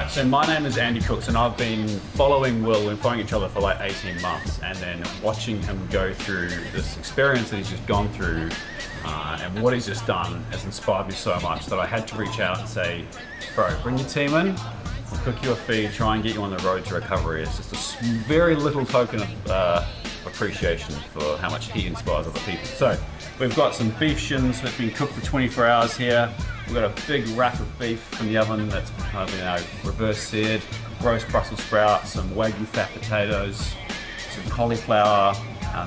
So my name is Andy Cooks, and I've been following Will. We've been following each other for like 18 months, and then watching him go through this experience that he's just gone through, and what he's just done has inspired me so much that I had to reach out and say, bro, bring your team in, we'll cook you a feed, try and get you on the road to recovery. It's just a very little token of appreciation for how much he inspires other people. So we've got some beef shins that's been cooked for 24 hours here. We've got a big rack of beef from the oven that's been reverse seared, roast Brussels sprouts, some Wagyu fat potatoes, some cauliflower,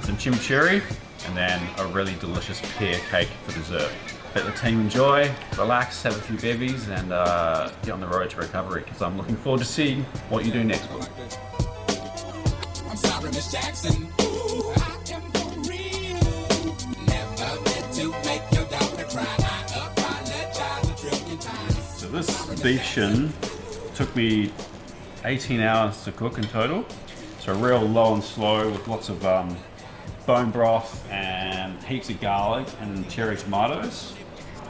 some chimichurri, and then a really delicious pear cake for dessert. Let the team enjoy, relax, have a few bevies, and get on the road to recovery, because I'm looking forward to seeing what you do next week. I'm sorry, Miss Jackson. Ooh, I am for real. Never meant to make your daughter cry. So this beef shin took me 18 hours to cook in total. So real low and slow with lots of bone broth and heaps of garlic and cherry tomatoes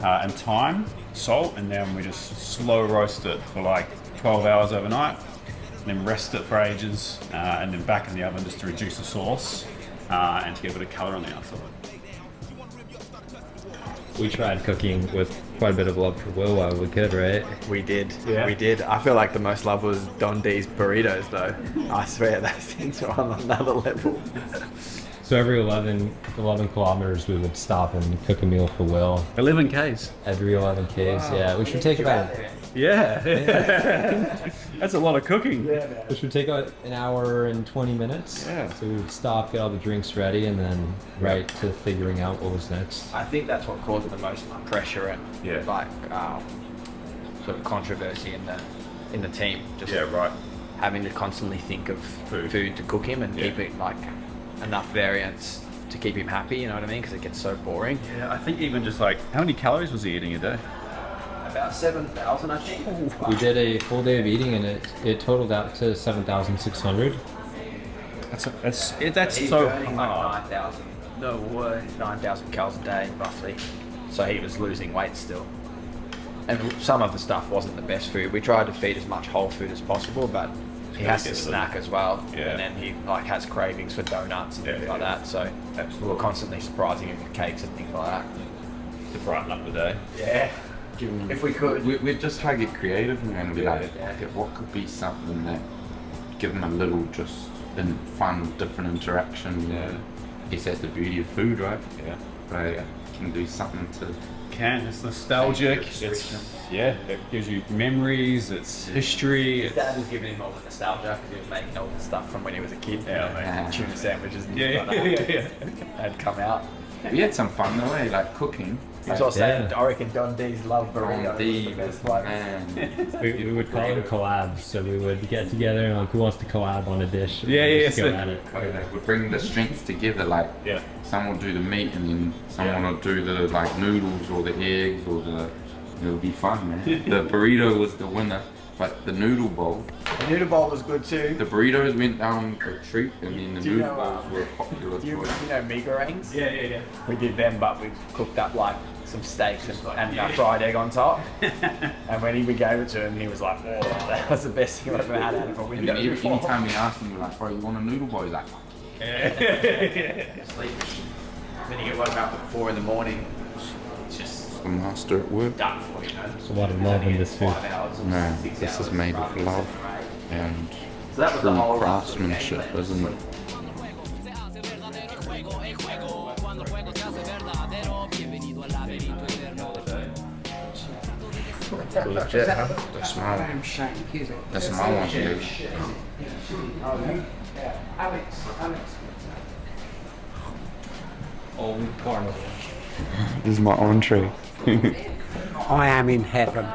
and thyme, salt, and then we just slow roast it for like 12 hours overnight, and then rest it for ages, and then back in the oven just to reduce the sauce and to get a bit of colour on the outside. We tried cooking with quite a bit of love for Will while we could, right? We did. Yeah. We did. I feel like the most love was Don D's burritos, though. I swear those things are on another level. So every 11 kilometers we would stop and cook a meal for Will. 11 Ks. Every 11 Ks, yeah. We should take about Yeah. That's a lot of cooking. Which would take about an hour and 20 minutes. Yeah. So we would stop, get all the drinks ready, and then right to figuring out what was next. I think that's what caused the most pressure and sort of controversy in the team. Just having to constantly think of food to cook him and keep it like enough variance to keep him happy. You know what I mean? Because it gets so boring. Yeah, I think even just like, how many calories was he eating a day? About 7,000, I think. We did a full day of eating, and it totaled out to 7,600. That's He's so burning like hard. 9,000. No way. 9,000 calories a day, roughly. So he was losing weight still. And some of the stuff wasn't the best food. We tried to feed as much whole food as possible, but he has to snack as well. Yeah. And then he like has cravings for donuts and things like that. So we were constantly surprising him with cakes and things like that. To brighten up the day. Yeah. If we could. We'd just try to get creative and be like, okay, what could be something that give them a little just fun, different interaction. Yeah. I guess that's the beauty of food, right? Yeah. Right. Can do something to. It's nostalgic. It gives you memories. It's history. His dad was giving him all the nostalgia because he was making all the stuff from when he was a kid. Yeah, Tuna sandwiches and Yeah, things like that. yeah. Had come out. We had some fun though, eh? Like cooking. He was also saying, I reckon Don D's love burritos. D, The best one. man. We would call them collabs, so we would get together and like, who wants to collab on a dish? And just go so- at it. We bring the strengths together. Like someone will do the meat, and then someone will do the like noodles or the eggs or the. It'll be fun, man. The burrito was the winner, but the noodle bowl. The noodle bowl was good too. The burritos went down a treat, and then the Do you noodle know, bowls were a popular Do you choice. know meringues? Yeah. We did them, but we cooked up like some steaks and a fried egg on top. And when we gave it to him, he was like, "Oh, that was the best thing I've ever had out of a And window then before." anytime we asked him, we're like, bro, you want a noodle bowl? He's like, Sleep. Then you get woken up at 4 in the morning. It's just the master at work. done for you, know. There's a lot of love in this food. 5 hours or No, 6 this hours is made rather with than love 7 or 8. and So that was the true whole craftsmanship, isn't it? Legit, huh? That's my one. That's my one, dude. This is my entree. I am in heaven.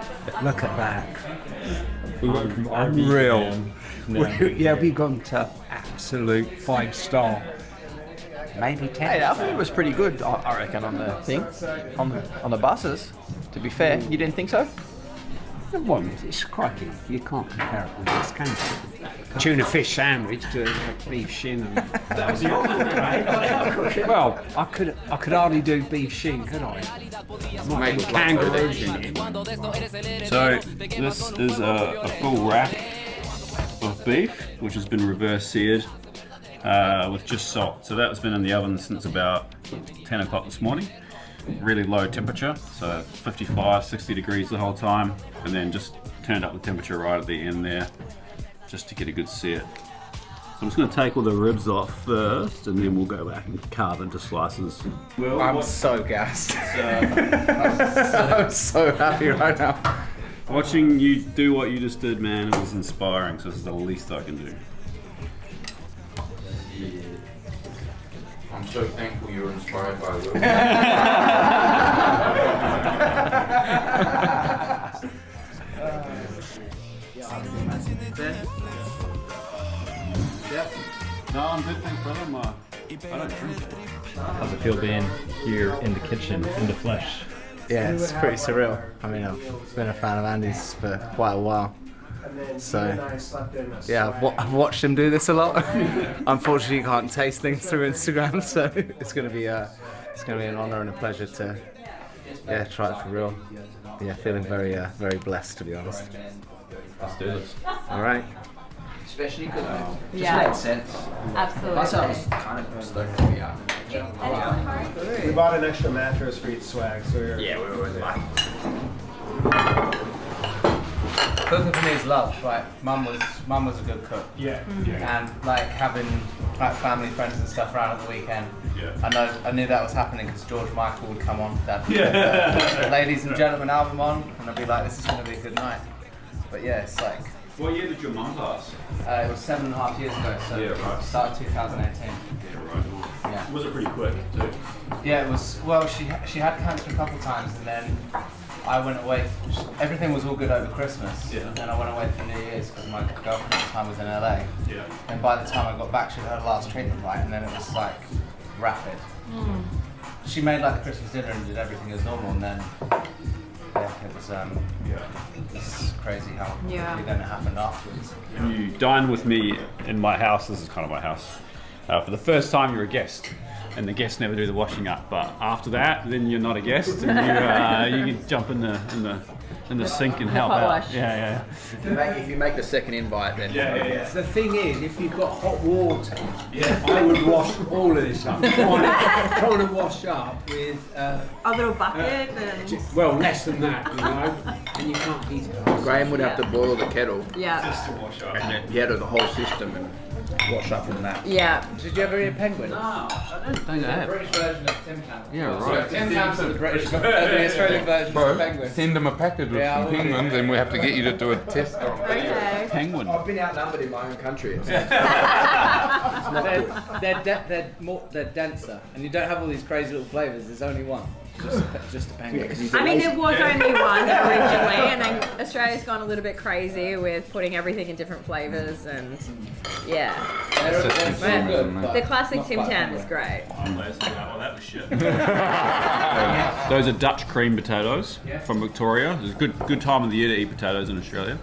Look at that. We went from Unreal. Yeah. We've gone to absolute 5-star. Maybe 10. Hey, our food was pretty good, I reckon, on the thing, on the buses. To be fair, you didn't think so? Well, it's crikey. You can't compare it with this, can you? Tuna fish sandwich to a beef shin. And... That was your cooking, mate. Well, I could hardly do beef shin, could I? Mate, Kangaroos in it. So this is a full rack of beef, which has been reverse seared with just salt. So that's been in the oven since about 10 o'clock this morning. Really low temperature, so 55, 60 degrees the whole time, and then just turned up the temperature right at the end there, just to get a good sear. So I'm just going to take all the ribs off first, and then we'll go back and carve into slices. Well, I'm so gassed. I'm so happy right now. watching you do what you just did, man, it was inspiring, so this is the least I can do. I'm so thankful you were inspired by Will. No, I'm good, thanks, brother. I don't drink. How's it feel being here in the kitchen, in the flesh? Yeah, it's pretty surreal. I mean, I've been a fan of Andy's for quite a while. So, yeah, I've watched him do this a lot. Unfortunately, you can't taste things through Instagram, so it's gonna be an honour and a pleasure to try it for real. Yeah, feeling very blessed, to be honest. Let's do this. All right. Especially because it Yeah. made sense. Absolutely. Plus, I was kind of stoked to be out. We bought an extra mattress for each swag, so we're Yeah, we were with it. Cooking for me is love, right? Mum was a good cook. Yeah, And like having like family, friends and stuff around at the weekend. Yeah. I knew that was happening because George Michael would come on. That Yeah. Ladies and Gentlemen album on, and I'd be like, this is going to be a good night. But yeah, it's like What year did your mum pass? it was 7.5 years ago, so Yeah, right. started 2018. Yeah, right. Yeah. Was it pretty quick, too? Yeah, it was. Well, she had cancer a couple times, and then I went away. Everything was all good over Christmas, Yeah. and I went away for New Year's because my girlfriend at the time was in LA. Yeah. And by the time I got back, she'd had her last treatment, right, and then it was like rapid. She made like the Christmas dinner and did everything as normal, and then it was it's crazy how then it happened afterwards. You dine with me in my house. This is kind of my house. For the first time, you're a guest, and the guests never do the washing up. But after that, then you're not a guest, and you can jump in the sink and help pot out. wash. Yeah. If you make the second invite, then The thing is, if you've got hot water, I would wash all of this up. Trying to wash up with, A little bucket and well, less than that, you know, and you can't heat it up. Graham would have to boil the kettle, yeah, and then he had the whole system and wash up from that. yeah. Did you ever eat a penguin? Yeah. British version of Tim Tam. Yeah, right. Tim Tam's the British, the Australian version of Bro, penguin. send them a package with Yeah, I some will do. penguins and we have to get you to do a test on them. Okay. Penguin. I've been outnumbered in my own country. They're denser, and you don't have all these crazy little flavours. There's only one, just a penguin. I mean, there was only one originally, and then Australia's gone a little bit crazy with putting everything in different flavours, and yeah. They're so good. The but classic not Tim quite Tam penguin. is great. Well, that was shit. Those are Dutch cream potatoes from Victoria. It's a good time of the year to eat potatoes in Australia.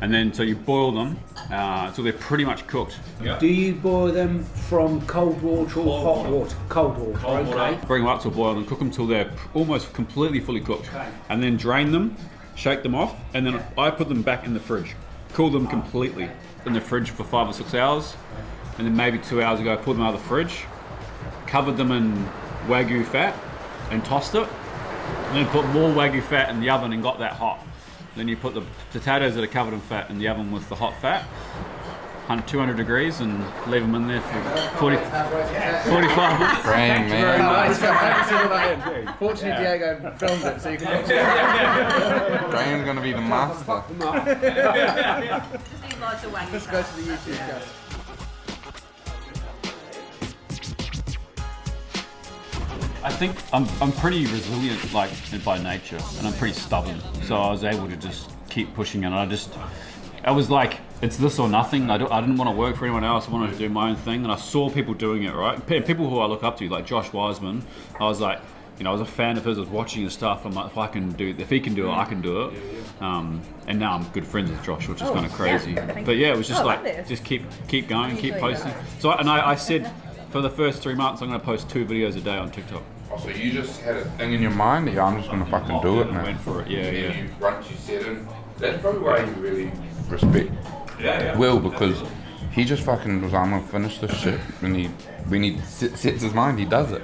And then, so you boil them until they're pretty much cooked. Do you boil them from cold water or hot water? Cold water, okay. Bring them up to a boil and cook them till they're almost completely fully cooked. And then drain them, shake them off, and then I put them back in the fridge. Cool them completely in the fridge for 5 or 6 hours. And then maybe 2 hours ago, I pulled them out of the fridge, covered them in Wagyu fat and tossed it. And then put more Wagyu fat in the oven and got that hot. Then you put the potatoes that are covered in fat in the oven with the hot fat, 200 degrees, and leave them in there for 45 minutes. Graham, man. Fortunately, Diego filmed it, so you can watch it. Graham's gonna be the master. Just need lots of Wagyu Let's go to the YouTube channel. I think I'm pretty resilient, like by nature, and I'm pretty stubborn. So I was able to just keep pushing, and I was like, it's this or nothing. I didn't want to work for anyone else. I wanted to do my own thing, and I saw people doing it, right? People who I look up to, like Josh Wiseman. I was like, you know, I was a fan of his. I was watching his stuff. I'm like, if he can do it, I can do it. And now I'm good friends with Josh, which is kind of crazy. But yeah, it was just like, just keep going, keep posting. So I said, for the first 3 months, I'm going to post 2 videos a day on TikTok. Oh, so you just had a thing in your mind that I'm just going to fucking do it, man. Went for it, yeah. Once you said it, that's probably why you really respect Will, because he just fucking was, I'm going to finish this shit. When he sets his mind, he does it.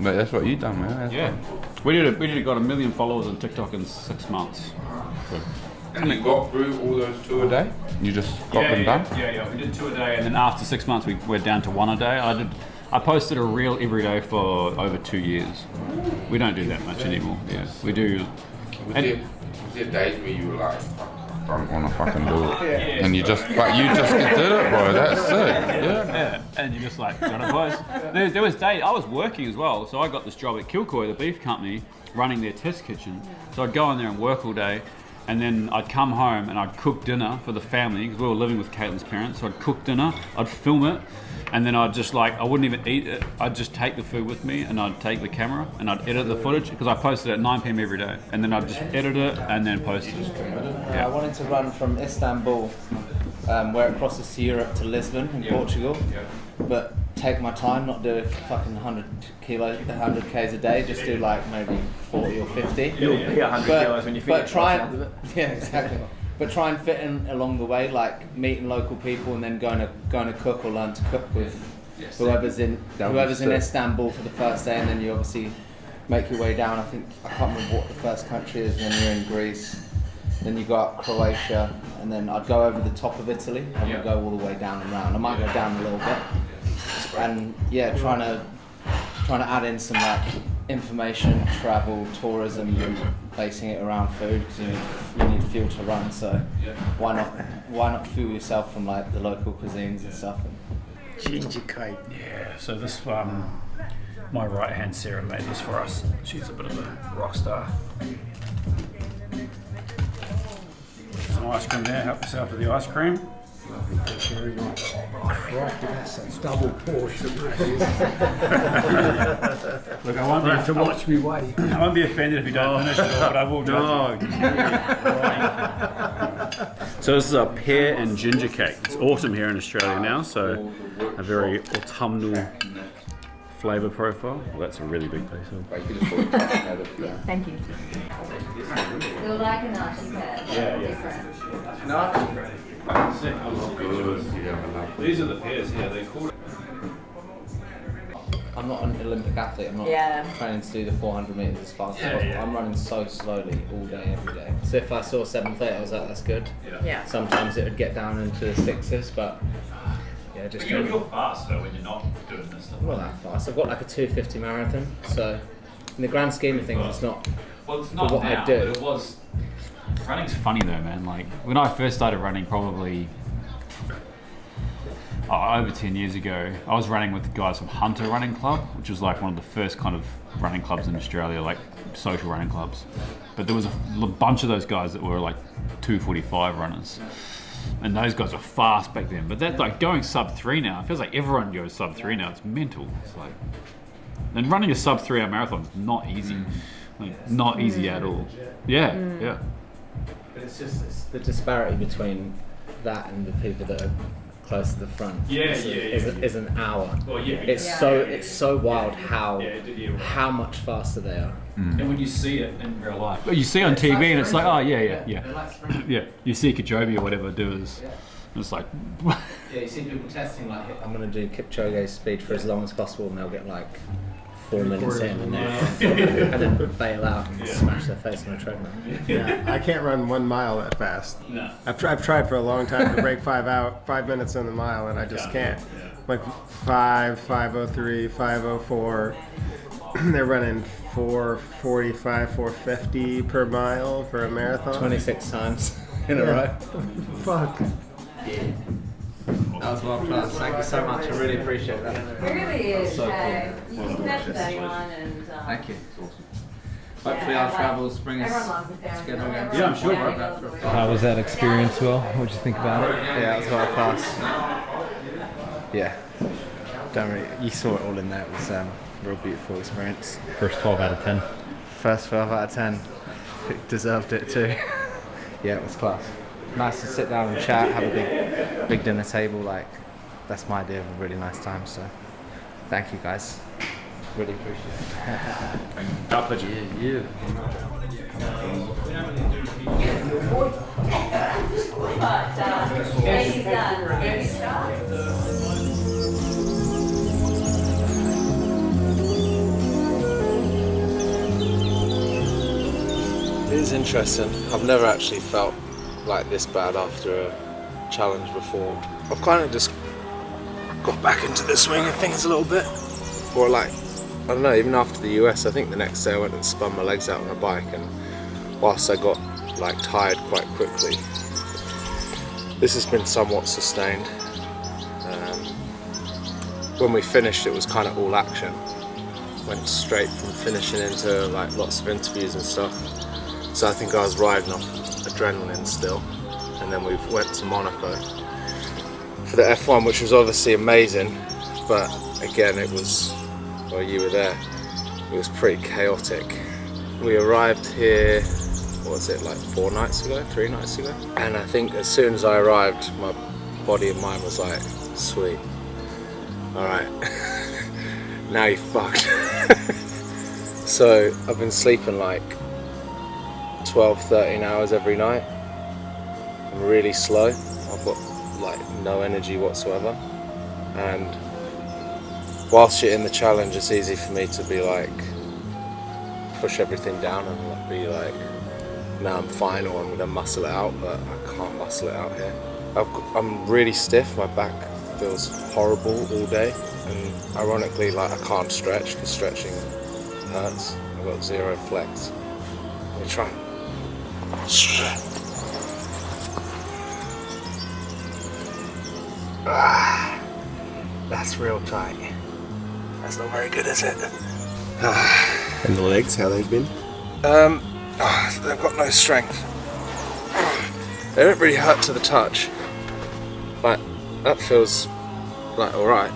But that's what you done, man. That's We got 1 million followers on TikTok in 6 months. So. And you got through all those 2 a day? You just got them done? Yeah. We did 2 a day, and then after 6 months, we're down to 1 a day. I posted a reel every day for over 2 years. We don't do that much anymore. Yeah, we do. Was there days where you were like, I don't want to fucking do it, and you just did it, bro? That's sick. Yeah. And you just like gotta post. There was days I was working as well, so I got this job at Kilcoy, the beef company, running their test kitchen. So I'd go in there and work all day. And then I'd come home and I'd cook dinner for the family because we were living with Caitlin's parents. So I'd cook dinner, I'd film it, and then I'd just I wouldn't even eat it. I'd just take the food with me and I'd take the camera and I'd edit the footage because I posted at 9 p.m. every day. And then I'd just edit it and then post it. I wanted to run from Istanbul, where it crosses to Europe, to Lisbon in Portugal, but take my time, not do fucking 100 Ks a day, just do like maybe 40 or 50. You'll be 100 kilos when you finish. But try But try and fit in along the way, like meeting local people and then going to cook or learn to cook with whoever's in Istanbul for the first day, and then you obviously make your way down. I can't remember what the first country is. Then you're in Greece, then you go up Croatia, and then I'd go over the top of Italy and we'd go all the way down and round. I might go down a little bit, and trying to add in some like information, travel, tourism, and basing it around food because you need fuel to run. So why not fuel yourself from like the local cuisines and stuff? Ginger cake. Yeah. So this my right hand Sarah made this for us. She's a bit of a rock star. Some ice cream there. Help yourself to the ice cream. Thank you very much. Crikey, that's a double portion. Look, I won't have to watch me weigh. I won't be offended if you don't finish it all, but I will judge you. So this is a pear and ginger cake. It's autumn here in Australia now, so a very autumnal flavour profile. Well, that's a really big piece of. Thank you. You'll like an archie pad. Yeah. These are the pears here. They're called. I'm not an Olympic athlete. I'm not training to do the 400 meters as fast as possible. I'm running so slowly all day, every day. So if I saw 7:30, I was like, that's good. Yeah. Sometimes it would get down into the 6s, but just. You're fast though when you're not doing this stuff. Not that fast. I've got like a 2:50 marathon, so in the grand scheme of things, it's not. Well, it's not for what now, I do. It was. Running's funny though, man. Like when I first started running, probably over 10 years ago, I was running with the guys from Hunter Running Club, which was like one of the first kind of running clubs in Australia, like social running clubs. But there was a bunch of those guys that were like 2:45 runners, and those guys were fast back then. But that's like going sub 3 now. It feels like everyone goes sub 3 now. It's mental. It's like, and running a sub 3 hour marathon is not easy. Like, not easy at all. Yeah. But it's the disparity between that and the people that are close to the front. Is an hour. Well, It's so wild how much faster they are. And when you see it in real life, you see on TV and it's like, oh yeah. You see Kajobi or whatever do is, it's like. You see people testing like, I'm gonna do Kipchoge's speed for as long as possible, and they'll get like 4 minutes in and then bail out and smash their face on a treadmill. Yeah, I can't run 1 mile that fast. No. I've tried for a long time to break 5 minutes on the mile, and I just can't. Like 5:03, 5:04. They're running 4:45, 4:50 per mile for a marathon. 26 times in a row. Fuck. That was well class. Thank you so much. I really appreciate that. It really is. So cool. You can connect with anyone, and thank you. Hopefully our travels bring us together again. Yeah, I'm sure, bro. How was that experience, Will? What did you think about it? Yeah, it was well class. Yeah, don't really. You saw it all in there. It was real beautiful experience. First 12 out of 10. First 12 out of 10. Deserved it too. Yeah, it was class. Nice to sit down and chat, have a big dinner table. Like, that's my idea of a really nice time. So, thank you guys. Really appreciate it. Our pleasure. Yeah. It is interesting. I've never actually felt like this bad after a challenge before. I've kind of just got back into the swing of things a little bit. Or like, I don't know, even after the US, I think the next day I went and spun my legs out on a bike, and whilst I got like tired quite quickly, this has been somewhat sustained. When we finished, it was kind of all action. Went straight from finishing into like lots of interviews and stuff. So I think I was riding off adrenaline still. And then we went to Monaco for the F1, which was obviously amazing. But again, it was, well, you were there, it was pretty chaotic. We arrived here, what was it, like 3 nights ago? And I think as soon as I arrived, my body and mind was like, sweet, alright, now you're fucked. So I've been sleeping like 12-13 hours every night. I'm really slow. I've got like no energy whatsoever. And whilst you're in the challenge, it's easy for me to be like, push everything down and be like, no, I'm fine, or I'm gonna muscle it out, but I can't muscle it out here. I'm really stiff. My back feels horrible all day, and ironically, like, I can't stretch because stretching hurts. I've got 0 flex. Let me try and stretch. That's real tight. That's not very good, is it? And the legs, how they've been? They've got no strength. They don't really hurt to the touch. Like, that feels like alright.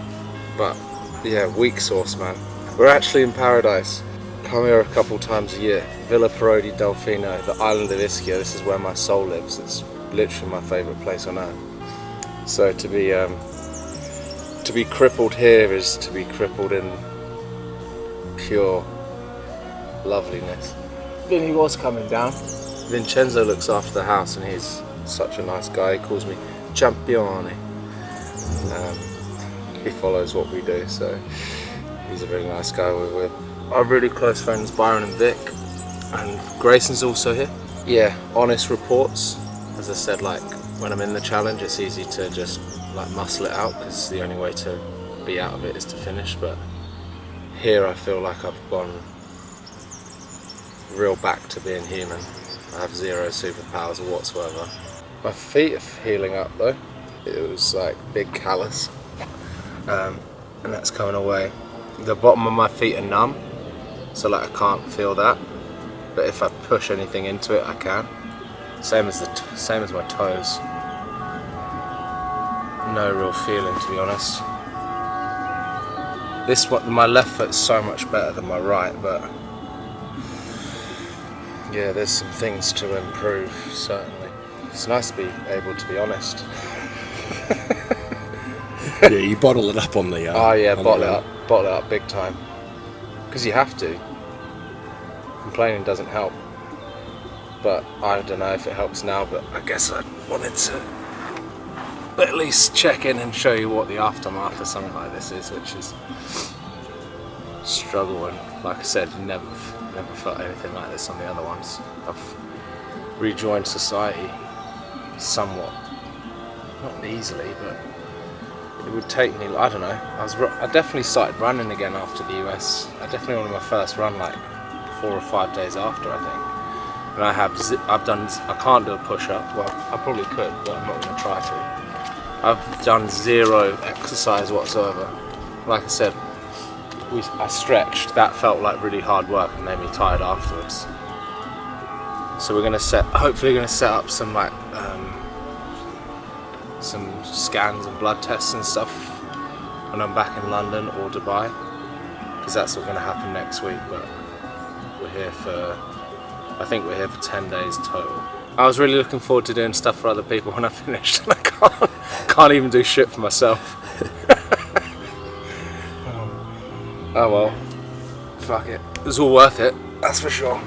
But yeah, weak sauce, man. We're actually in paradise. Come here a couple times a year. Villa Parodi Delfino, the island of Ischia. This is where my soul lives. It's literally my favourite place on earth. So to be crippled here is to be crippled in pure loveliness. Vinny was coming down. Vincenzo looks after the house, and he's such a nice guy. He calls me Champione. He follows what we do, so he's a really nice guy. We're with our really close friends Byron and Vic, and Grayson's also here. Yeah, honest reports. As I said, like, when I'm in the challenge, it's easy to just like muscle it out because the only way to be out of it is to finish. But here I feel like I've gone real back to being human. I have 0 superpowers whatsoever. My feet are healing up though. It was like big callus, and that's coming away. The bottom of my feet are numb, so like I can't feel that. But if I push anything into it, I can. Same as my toes. No real feeling, to be honest. This one, my left foot's so much better than my right, but yeah, there's some things to improve, certainly. It's nice to be able to be honest. Yeah, you bottle it up on the. Oh yeah, bottle it up big time. Because you have to. Complaining doesn't help. But I don't know if it helps now, but I guess I wanted to at least check in and show you what the aftermath of something like this is, which is struggle. And like I said, never felt anything like this on the other ones. I've rejoined society somewhat, not easily, but it would take me, I don't know, I definitely started running again after the US. I definitely went on my first run like 4 or 5 days after, I think. And I can't do a push-up. Well, I probably could, but I'm not going to try to. I've done 0 exercise whatsoever. Like I said, I stretched. That felt like really hard work and made me tired afterwards. So we're hopefully going to set up some like some scans and blood tests and stuff when I'm back in London or Dubai. because that's all going to happen next week. But we're here for, I think we're here for 10 days total. I was really looking forward to doing stuff for other people when I finished, and I can't even do shit for myself. Oh well, fuck it. It was all worth it, that's for sure.